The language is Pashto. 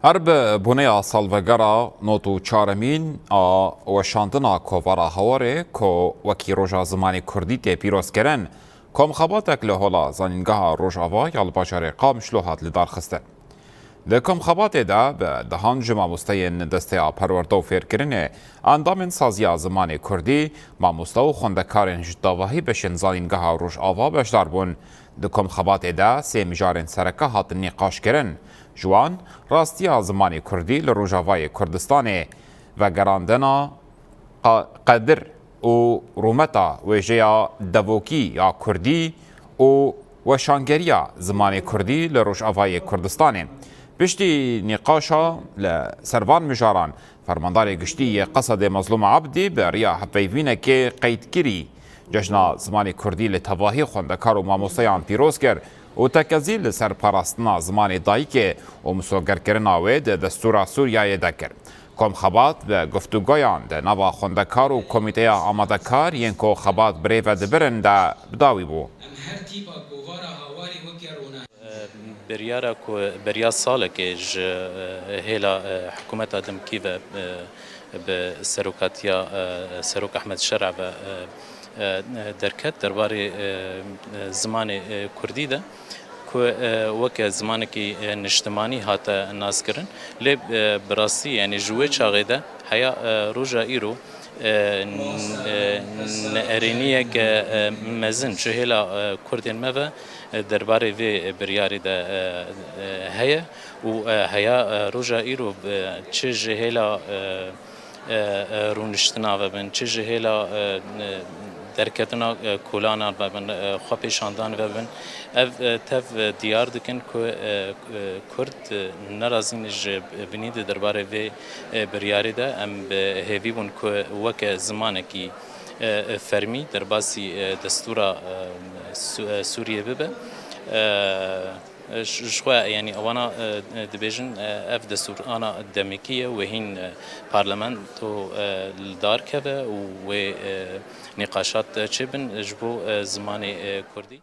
هرب بنیا سالوگرا نوتو چارمین و شاندنا کووارا هواره کو وکی روژا زمانی کردی تی پیروز کرن کم خباتک لحولا زنینگاه روژاوا یال باشار قام شلوحات لدار خسته. لکم خبات دا به دهان جمع مستین دسته پروردو فیر کرنه اندامن سازیا زمان کردی ما مستو خوندکارن جداواهی بشن زنینگاه روژاوا بشدار بون. دکم خبات دا سی مجارن سرکه هات نقاش کرن. جوان راستی زمانی کردی لروجاوای کردستان و گراندنا قدر و رومتا و جیا دووکی یا کردی و شانگریا زمانی کردی لروجاوای کردستان پشتی نقاشا لسروان مجاران فرماندار گشتی قصد مظلوم عبدی به ریا حفیوینه که قید کری جشنا زمانی کردی لتواهی خوندکار و ماموسیان پیروز کرد و تکزیل سرپرستنا زمان دایک و مسوگرکرنا و دستور سوریای دکر. کم خبات به گفتگویان ده نوا خوندکار و کمیته آمادکار ین کو خبات بریو دبرن ده بداوی بو. بریارا کو بریا ساله که هلا حکومت آدم کی و به سروکاتیا سروک احمد شرع و درکت درباره زمان کردی ده که وقت زمانی که نشتمانی هات ناز کردن لی براستی یعنی جوه چاقه ده حیا روجا ایرو نرینیه که مزن چهلا کردین مو درباره وی بریاری ده هیا و هیا روجا ایرو چه جهلا رونشتنا و بن چه جهلا درکتنا کولانا و بن خواپیشاندان و بن اف تف دیار دکن که کرد نرازین ج بنید درباره وی بریاری ده ام به هیوی بون که وک زمانه کی فرمی در باسی دستورا سوریه ببه شوية يعني وانا دبيجن اف دستور انا دمكيه وهين بارلمانتو الدار كذا ونقاشات تشبن جبو زماني كردي